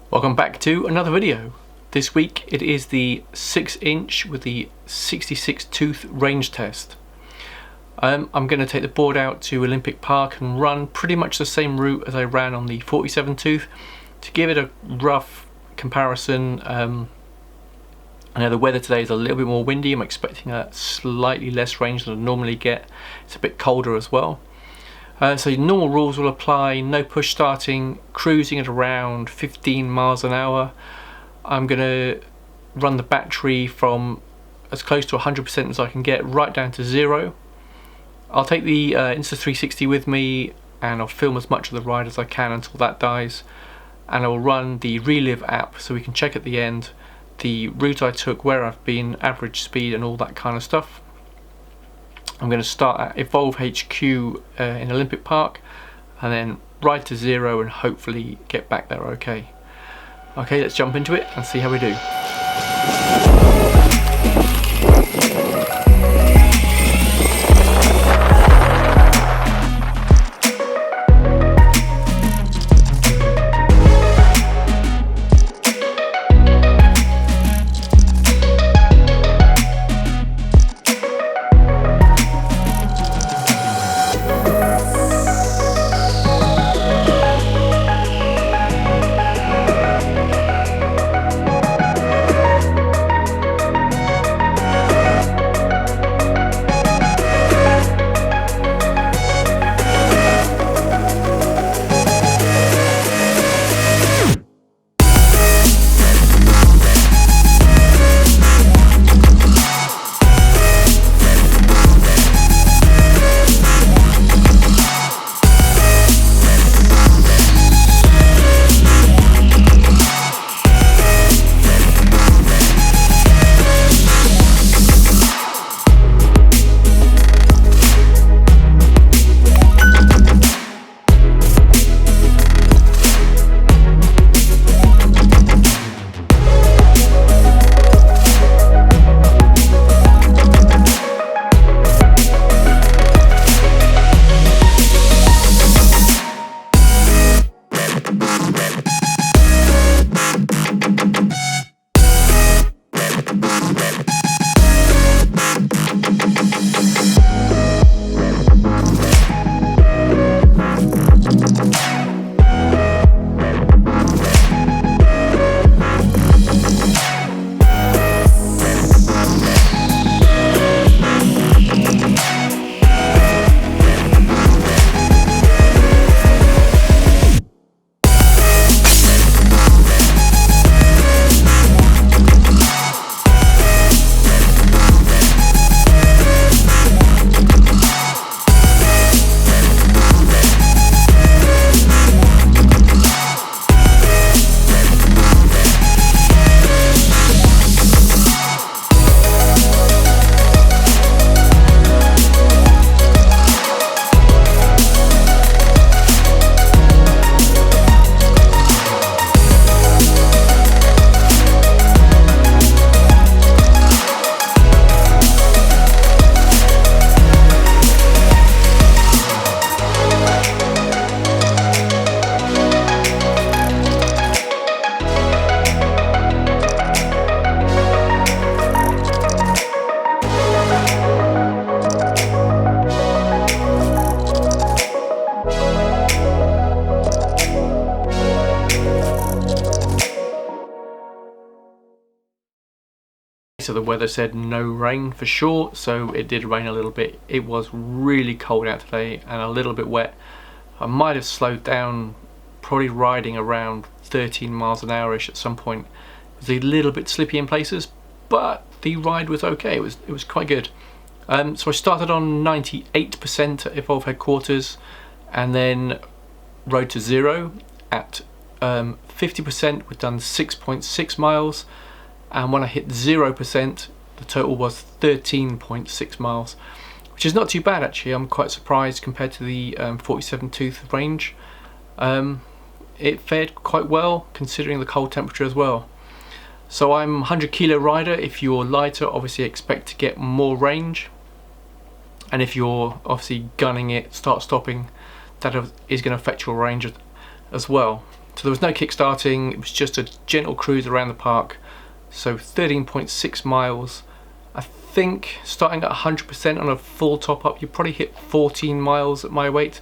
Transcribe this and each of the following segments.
Welcome back to another video. This week it is the 6-inch with the 66 tooth range test. I'm going to take the board out to Olympic Park and run pretty much the same route as I ran on the 47 tooth to give it a rough comparison. I know the weather today is a little bit more windy. I'm expecting a slightly less range than I normally get. It's a bit colder as well. So normal rules will apply, no push starting, cruising at around 15 miles an hour. I'm going to run the battery from as close to 100% as I can get right down to 0. I'll take the Insta360 with me and I'll film as much of the ride as I can until that dies. And I will run the Relive app so we can check at the end the route I took, where I've been, average speed and all that kind of stuff. I'm going to start at Evolve HQ in Olympic Park and then ride to 0 and hopefully get back there okay. Okay, let's jump into it and see how we do. So the weather said no rain for sure, so it did rain a little bit. It was really cold out today and a little bit wet. I might have slowed down, probably riding around 13 miles an hour-ish at some point. It was a little bit slippy in places, but the ride was okay. It was quite good. So I started on 98% at Evolve headquarters and then rode to 0 at 50%. We've done 6.6 miles. And when I hit 0%, the total was 13.6 miles, which is not too bad actually. I'm quite surprised compared to the 47 tooth range. It fared quite well considering the cold temperature as well. So I'm a 100 kilo rider. If you're lighter, obviously expect to get more range. And if you're obviously gunning it, start stopping, that is going to affect your range as well. So there was no kick-starting, it was just a gentle cruise around the park. So 13.6 miles. I think starting at 100% on a full top-up, you probably hit 14 miles at my weight.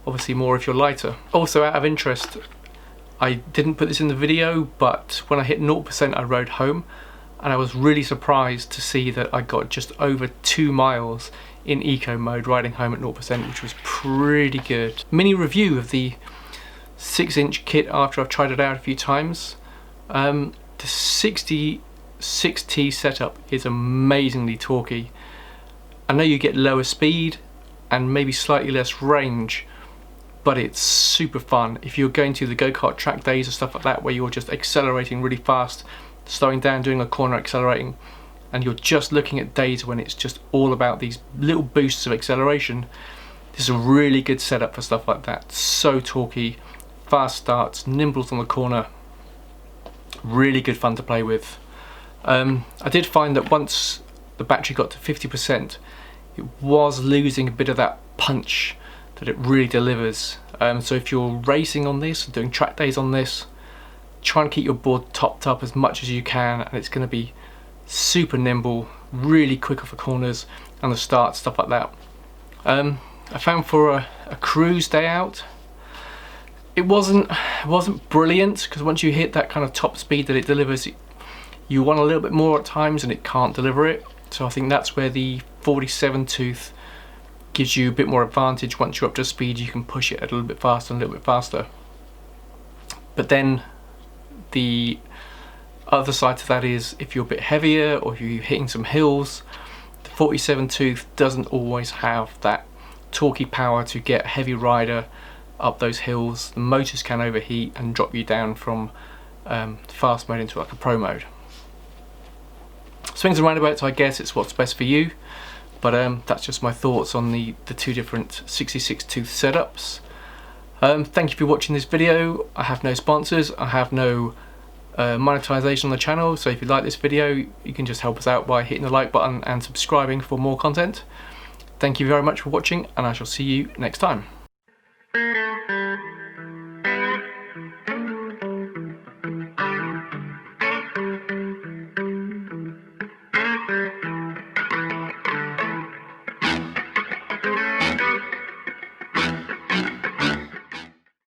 Obviously more if you're lighter. Also, out of interest, I didn't put this in the video, but when I hit 0% I rode home, and I was really surprised to see that I got just over 2 miles in eco mode riding home at 0%, which was pretty good. Mini review of the 6-inch kit after I've tried it out a few times. The 66T setup is amazingly torquey. I know you get lower speed and maybe slightly less range, but it's super fun. If you're going to the go-kart track days or stuff like that, where you're just accelerating really fast, slowing down, doing a corner, accelerating, and you're just looking at days when it's just all about these little boosts of acceleration, this is a really good setup for stuff like that. So torquey, fast starts, nimbles on the corner, really good fun to play with. I did find that once the battery got to 50%, it was losing a bit of that punch that it really delivers. So if you're racing on this, doing track days on this, try and keep your board topped up as much as you can, and it's going to be super nimble, really quick off the corners and the start, stuff like that. I found for a cruise day out, it wasn't brilliant, because once you hit that kind of top speed that it delivers, you want a little bit more at times and it can't deliver it. So I think that's where the 47 tooth gives you a bit more advantage. Once you're up to speed, you can push it a little bit faster and a little bit faster. But then the other side to that is, if you're a bit heavier or if you're hitting some hills, the 47 tooth doesn't always have that torquey power to get a heavy rider up those hills. The motors can overheat and drop you down from fast mode into like a pro mode. Swings and roundabouts, I guess it's what's best for you, but that's just my thoughts on the two different 66 tooth setups. Thank you for watching this video. I have no sponsors, I have no monetization on the channel, so if you like this video, you can just help us out by hitting the like button and subscribing for more content. Thank you very much for watching, and I shall see you next time.